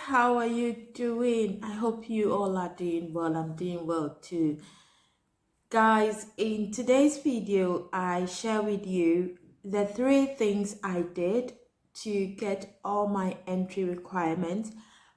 how are you doing? I hope you all are doing well. I'm doing well too. Guys, in today's video, I share with you the 3 things I did to get all my entry requirements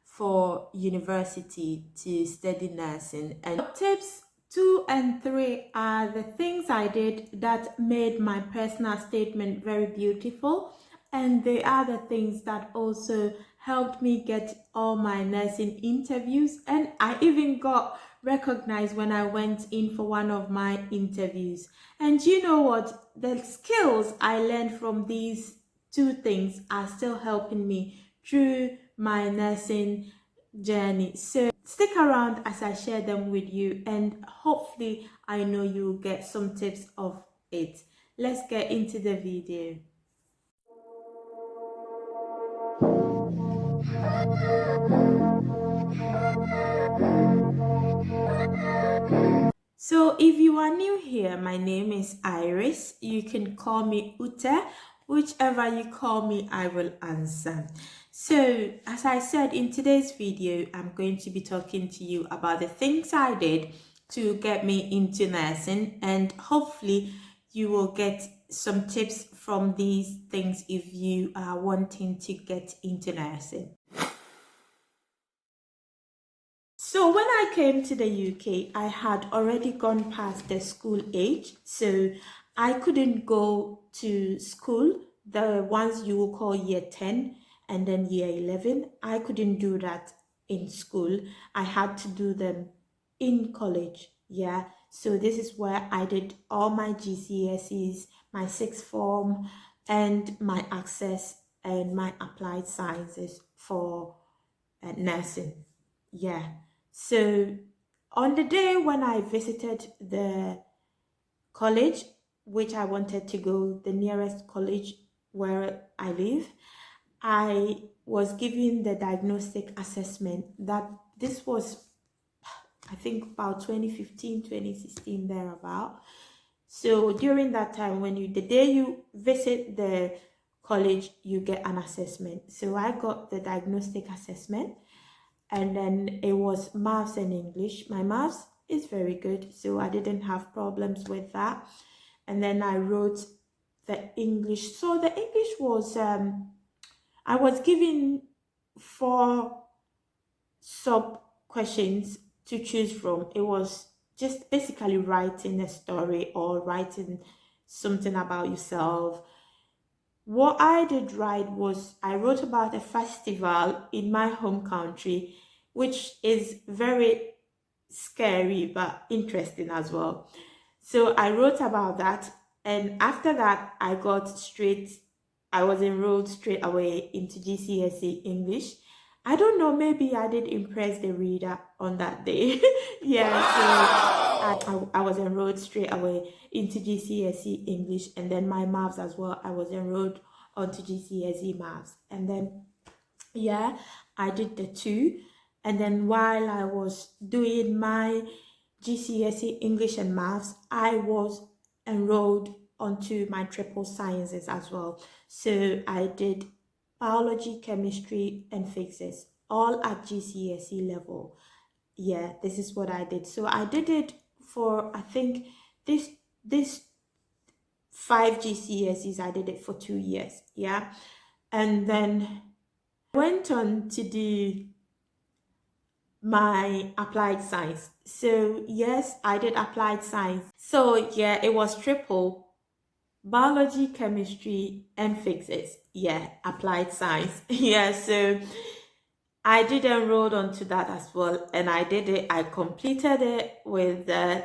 for university to study nursing. And tips 2 and 3 are the things I did that made my personal statement very beautiful, and they are the things that also helped me get all my nursing interviews, and I even got recognized when I went in for one of my interviews. And you know what? The skills I learned from these 2 things are still helping me through my nursing journey. So stick around as I share them with you, and hopefully I know you'll get some tips of it. Let's get into the video. So if you are new here, my name is Iris. You can call me Ute. Whichever you call me, I will answer. So as I said, in today's video, I'm going to be talking to you about the things I did to get me into nursing, and hopefully you will get some tips from these things if you are wanting to get into nursing. So when I came to the UK, I had already gone past the school age, so I couldn't go to school, the ones you will call year 10 and then year 11. I couldn't do that in school. I had to do them in college. Yeah, so this is where I did all my GCSEs, my sixth form, and my access and my applied sciences for nursing. Yeah. So on the day when I visited the college, which I wanted to go, the nearest college where I live, I was given the diagnostic assessment. That this was, I think, about 2015, 2016, thereabout. So during that time, the day you visit the college, you get an assessment. So I got the diagnostic assessment, and then it was maths and English. My maths is very good, so I didn't have problems with that. And then I wrote the English. So the English was, I was given 4 sub questions to choose from. It was just basically writing a story or writing something about yourself. What I did right was I wrote about a festival in my home country, which is very scary but interesting as well. So I wrote about that, and after that I was enrolled straight away into GCSE English. I don't know, maybe I did impress the reader on that day. Yeah, so I was enrolled straight away into GCSE English, and then my maths as well. I was enrolled onto GCSE maths, and then yeah, I did the 2. And then while I was doing my GCSE English and maths, I was enrolled onto my triple sciences as well. So I did biology, chemistry, and physics, all at GCSE level. Yeah, this is what I did. So I did it for, I think, this 5 GCSEs. I did it for 2 years. Yeah, and then went on to do my applied science. So yes, I did applied science. So yeah, it was triple biology, chemistry, and physics. Yeah, applied science. Yeah, so I did enroll onto that as well, and I did it. I completed it with the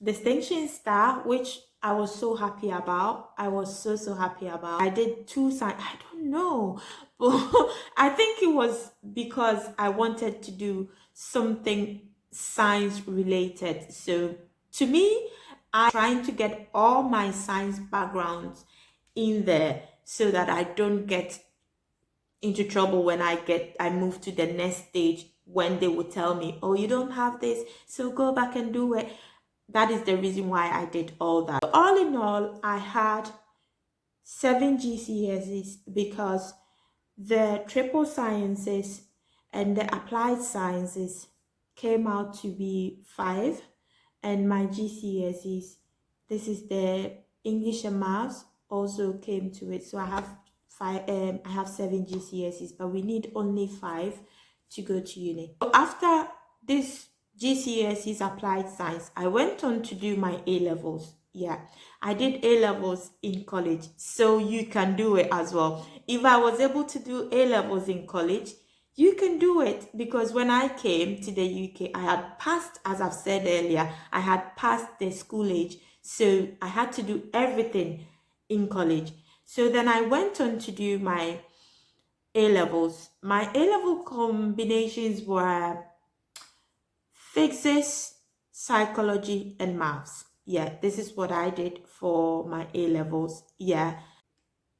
distinction star, which I was so happy about. I was so happy about. I did 2 science. I don't know, but I think it was because I wanted to do something science related. So to me, I'm trying to get all my science backgrounds in there so that I don't get into trouble when I move to the next stage, when they will tell me, oh, you don't have this, so go back and do it. That is the reason why I did all that. All in all, I had 7 GCSEs because the triple sciences and the applied sciences came out to be 5, and my GCSEs, this is the English and Maths, also came to it. So I have 5. I have 7 GCSEs, but we need only 5 to go to uni. So after this GCSEs applied science, I went on to do my A levels. Yeah, I did A levels in college, so you can do it as well. If I was able to do A levels in college, you can do it, because when I came to the UK, I had passed, as I've said earlier, I had passed the school age. So I had to do everything in college. So then I went on to do my A levels. My A level combinations were physics, psychology, and maths. Yeah, this is what I did for my A levels. Yeah.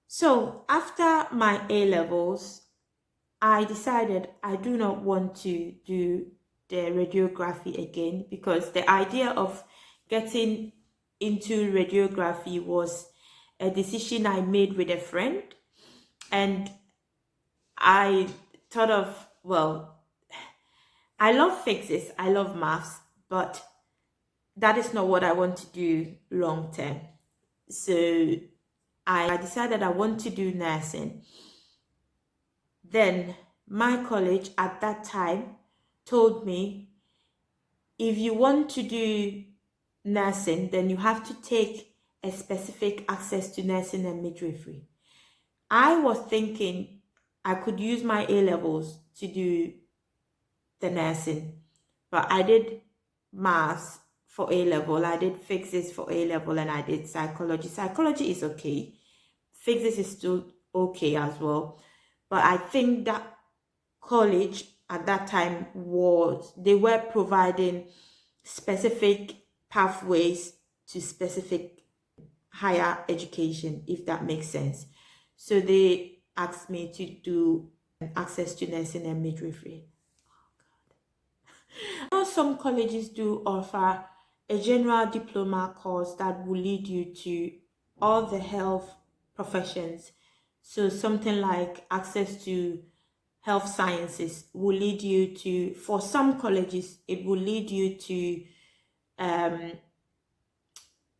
So after my A levels, I decided I do not want to do the radiography again, because the idea of getting into radiography was a decision I made with a friend, and I thought of, well, I love physics, I love maths, but that is not what I want to do long term. So I decided I want to do nursing. Then my college at that time told me, if you want to do nursing, then you have to take a specific access to nursing and midwifery. I was thinking I could use my A levels to do the nursing, but I did maths for A level, I did physics for A level, and I did psychology. Psychology is okay, physics is still okay as well, but I think that college at that time they were providing specific pathways to specific higher education, if that makes sense. So they asked me to do access to nursing and midwifery. Now some colleges do offer a general diploma course that will lead you to all the health professions. So something like access to health sciences will lead you to, for some colleges, it will lead you to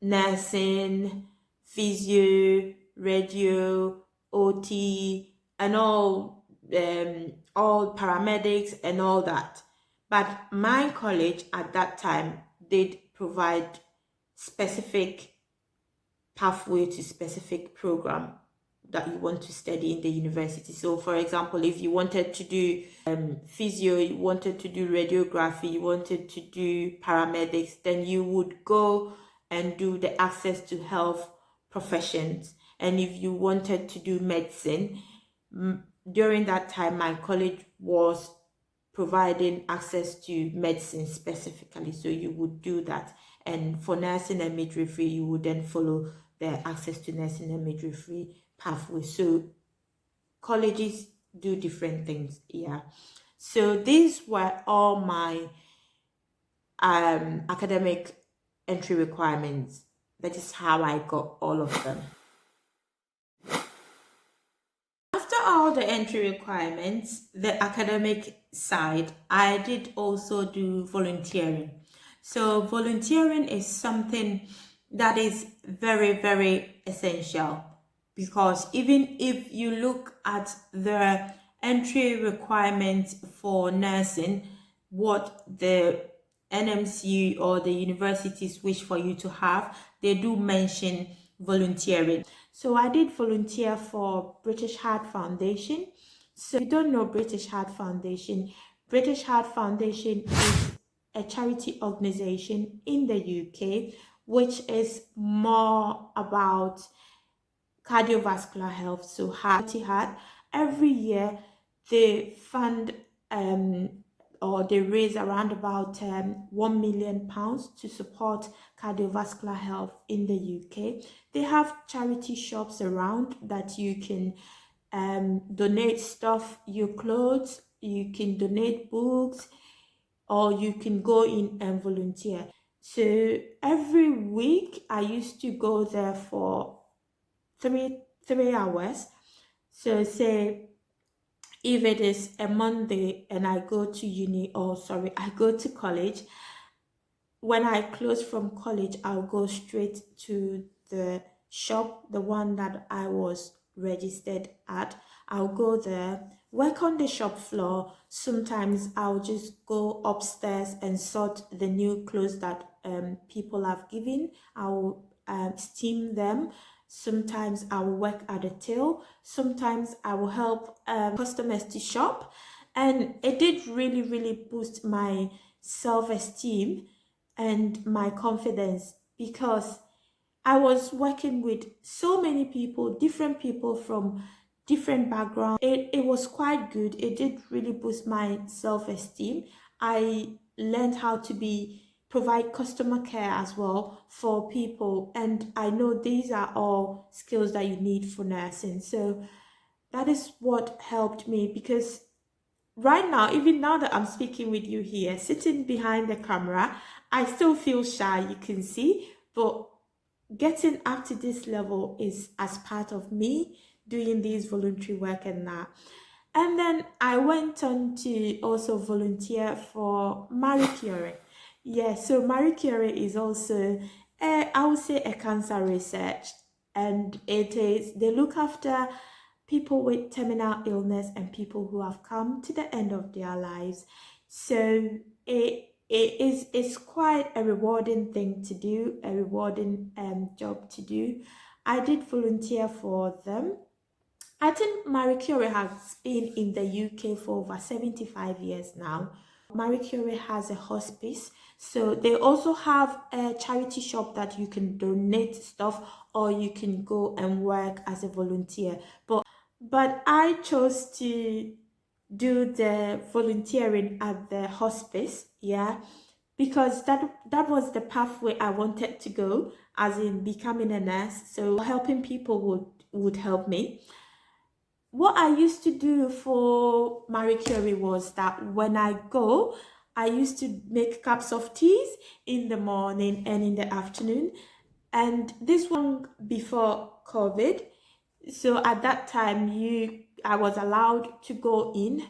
nursing, physio, radio, OT, and all paramedics and all that. But my college at that time did provide specific pathway to specific program that you want to study in the university. So for example, if you wanted to do physio, you wanted to do radiography, you wanted to do paramedics, then you would go and do the access to health professions. And if you wanted to do medicine, during that time my college was providing access to medicine specifically, so you would do that. And for nursing and midwifery, you would then follow the access to nursing and midwifery pathway. So colleges do different things. Yeah, so these were all my academic entry requirements. That is how I got all of them. After all the entry requirements, the academic side, I did also do volunteering. So volunteering is something that is very, very essential, because even if you look at the entry requirements for nursing, what the NMC or the universities wish for you to have, they do mention volunteering. So I did volunteer for British Heart Foundation. So if you don't know British Heart Foundation is a charity organization in the UK, which is more about cardiovascular health, so heart. Every year they fund or they raise around about £1 million to support cardiovascular health in the UK. They have charity shops around that you can donate stuff, your clothes, you can donate books, or you can go in and volunteer. So every week I used to go there for three hours. So say if it is a Monday and I go to I go to college, when I close from college, I'll go straight to the shop, the one that I was registered at. I'll go there, work on the shop floor. Sometimes I'll just go upstairs and sort the new clothes that people have given. I'll steam them. Sometimes I will work at the till. Sometimes I will help customers to shop. And it did really, really boost my self-esteem and my confidence, because I was working with so many people from different backgrounds. It was quite good. It did really boost my self-esteem. I learned how to provide customer care as well for people. And I know these are all skills that you need for nursing. So that is what helped me, because right now, even now that I'm speaking with you here, sitting behind the camera, I still feel shy, you can see, but getting up to this level is as part of me doing this voluntary work and that. And then I went on to also volunteer for Marie Curie. Yeah, so Marie Curie is also, I would say, a cancer research, and they look after people with terminal illness and people who have come to the end of their lives. So it's quite a rewarding thing to do, a rewarding job to do. I did volunteer for them. I think Marie Curie has been in the UK for over 75 years now. Marie Curie has a hospice. So they also have a charity shop that you can donate stuff, or you can go and work as a volunteer. But I chose to do the volunteering at the hospice, yeah, because that was the pathway I wanted to go, as in becoming a nurse. So helping people would help me. What I used to do for Marie Curie was that when I go, I used to make cups of teas in the morning and in the afternoon. And this one before COVID. So at that time, I was allowed to go in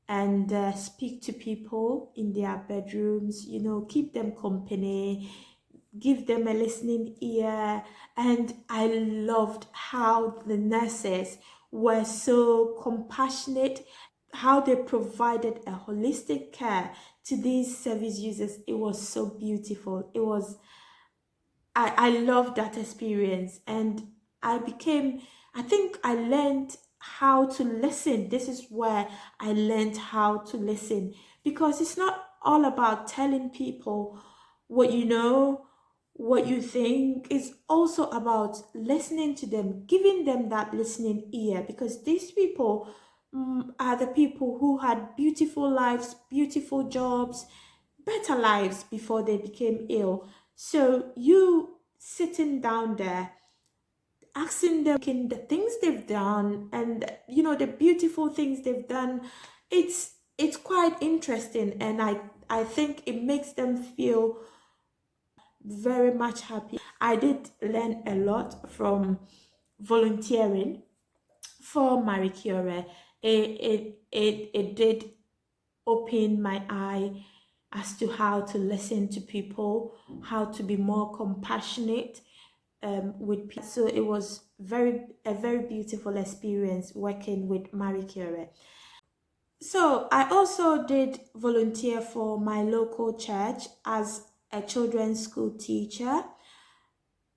and speak to people in their bedrooms, keep them company, give them a listening ear. And I loved how the nurses were so compassionate, how they provided a holistic care to these service users. It was so beautiful. I loved that experience, and I think I learned how to listen. This is where I learned how to listen, because it's not all about telling people what you know, what you think. It's also about listening to them, giving them that listening ear, because these people are the people who had beautiful lives, beautiful jobs, better lives before they became ill. So you sitting down there, asking them the things they've done, and the beautiful things they've done, it's quite interesting, and I think it makes them feel very much happy. I did learn a lot from volunteering for Marie Curie. It did open my eye as to how to listen to people, how to be more compassionate with people. So it was a very beautiful experience working with Marie Curie. So I also did volunteer for my local church as a children's school teacher,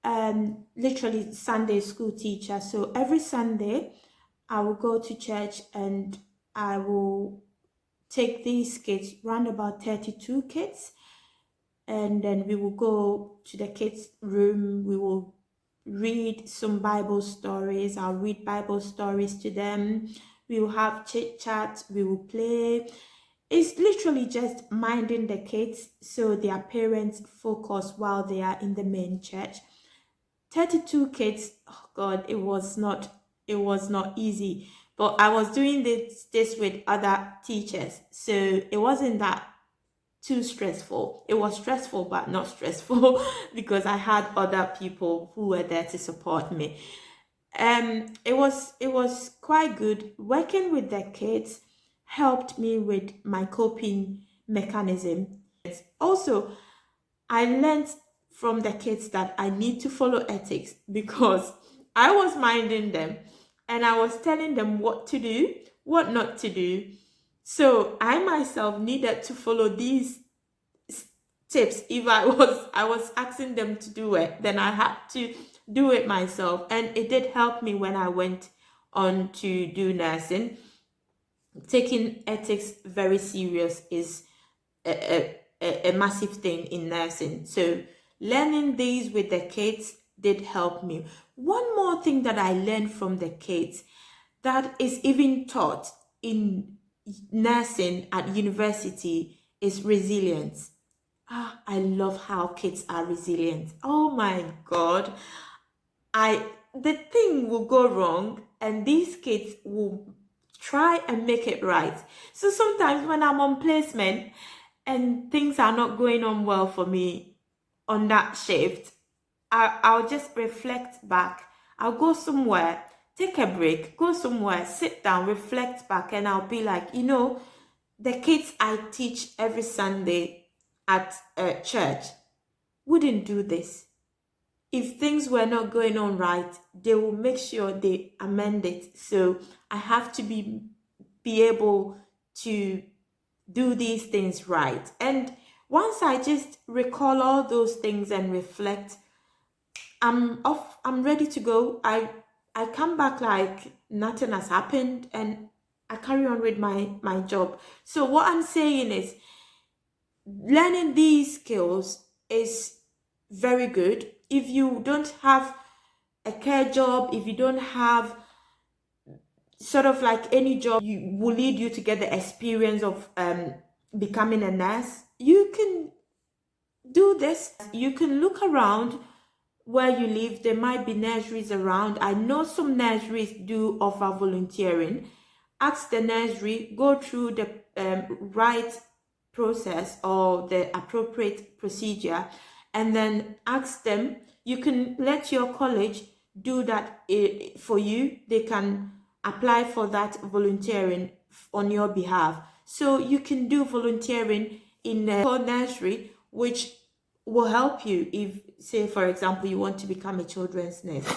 literally Sunday school teacher. So every Sunday I will go to church and I will take these kids, round about 32 kids, and then we will go to the kids' room. We will read some Bible stories. I'll read Bible stories to them. We will have chit chat. We will play. It's literally just minding the kids so their parents focus while they are in the main church. 32 kids. Oh God, it was not easy. But I was doing this with other teachers, so it wasn't that too stressful. It was stressful, but not stressful because I had other people who were there to support me. It was quite good. Working with the kids helped me with my coping mechanism. Also, I learned from the kids that I need to follow ethics because I was minding them and I was telling them what to do, what not to do. So I myself needed to follow these tips. If I was asking them to do it, then I had to do it myself. And it did help me when I went on to do nursing. Taking ethics very serious is a massive thing in nursing. So learning these with the kids did help me. One more thing that I learned from the kids that is even taught in nursing at university is resilience. I love how kids are resilient. Oh my God. The thing will go wrong and these kids will try and make it right. So sometimes when I'm on placement and things are not going on well for me on that shift, I'll just reflect back. I'll go somewhere, take a break, go somewhere, sit down, reflect back, and I'll be like, the kids I teach every Sunday at church wouldn't do this. If things were not going on right, they will make sure they amend it. So I have to be able to do these things right. And once I just recall all those things and reflect, I'm off, I'm ready to go. I come back like nothing has happened and I carry on with my job. So what I'm saying is learning these skills is very good. If you don't have a care job, if you don't have sort of like any job you will lead you to get the experience of becoming a nurse, you can do this. You can look around where you live. There might be nurseries around. I know some nurseries do offer volunteering. Ask the nursery, go through the right process or the appropriate procedure, and then ask them. You can let your college do that for you. They can apply for that volunteering on your behalf. So you can do volunteering in a nursery, which will help you if, say, for example, you want to become a children's nurse.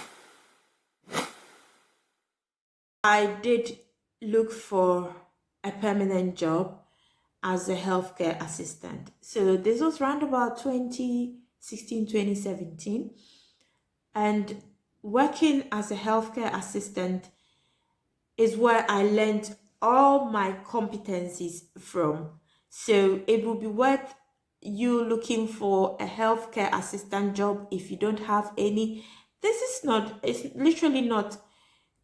I did look for a permanent job as a healthcare assistant. So this was around about 2016, 2017. And working as a healthcare assistant is where I learned all my competencies from. So it will be worth you looking for a healthcare assistant job if you don't have any. It's literally not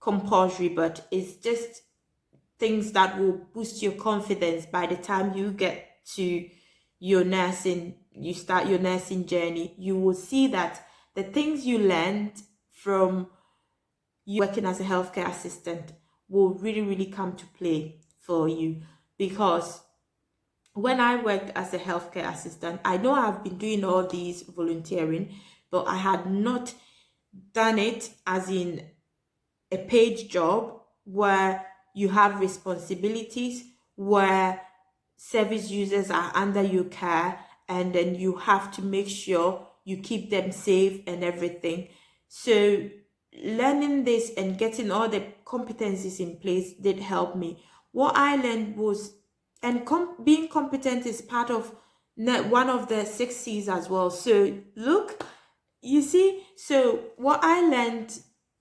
compulsory, but it's just things that will boost your confidence by the time you get to you start your nursing journey. You will see that the things you learned from you working as a healthcare assistant will really, really come to play for you. Because when I worked as a healthcare assistant, I know I've been doing all these volunteering, but I had not done it as in a paid job where you have responsibilities, where service users are under your care, and then you have to make sure you keep them safe and everything. So learning this and getting all the competencies in place did help me. What I learned was, and being competent is part of one of the 6 C's as well. So look, you see, so what I learned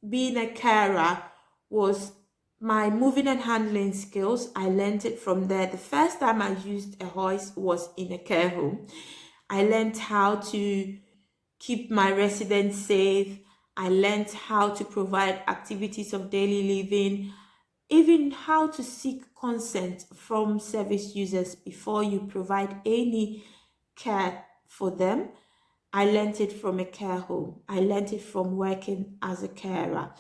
being a carer was my moving and handling skills. I learned it from there. The first time I used a hoist was in a care home. I learned how to keep my residents safe. I learned how to provide activities of daily living, even how to seek consent from service users before you provide any care for them. I learned it from a care home. I learned it from working as a carer.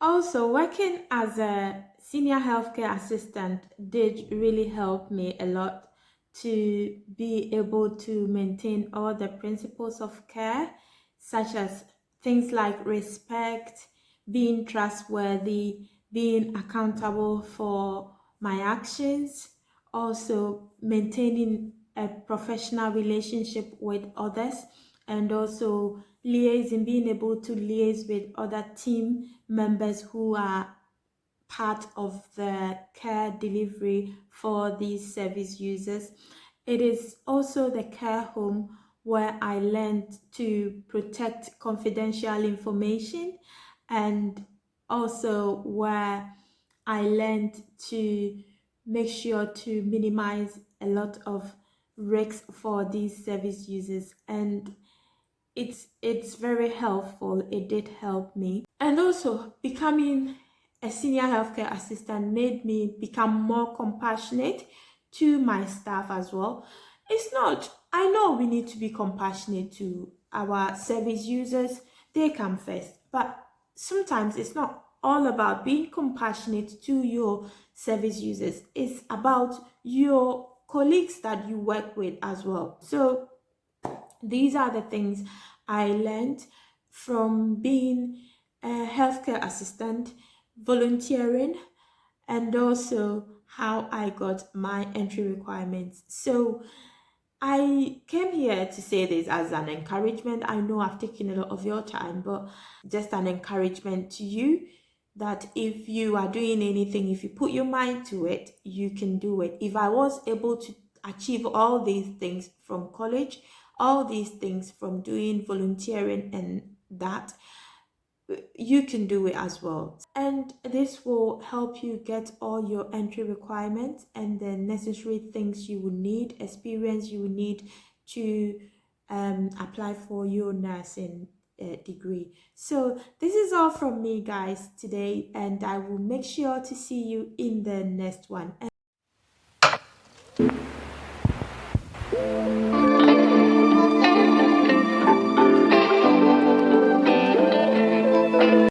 Also, working as a senior healthcare assistant did really help me a lot to be able to maintain all the principles of care, such as things like respect, being trustworthy, being accountable for my actions, also maintaining a professional relationship with others, and also liaising, being able to liaise with other team members who are part of the care delivery for these service users. It is also the care home where I learned to protect confidential information, and also where I learned to make sure to minimize a lot of risks for these service users, and it's very helpful. It did help me. And also becoming a senior healthcare assistant made me become more compassionate to my staff as well. It's not, I know we need to be compassionate to our service users, they come first, but sometimes it's not all about being compassionate to your service users, it's about your colleagues that you work with as well. So these are the things I learned from being a healthcare assistant, volunteering, and also how I got my entry requirements. So I came here to say this as an encouragement. I know I've taken a lot of your time, but just an encouragement to you that if you are doing anything, if you put your mind to it, you can do it. If I was able to achieve all these things from college, all these things from doing volunteering and that, you can do it as well. And this will help you get all your entry requirements and the necessary things you will need, experience you will need to apply for your nursing degree. So this is all from me, guys, today, and I will make sure to see you in the next one.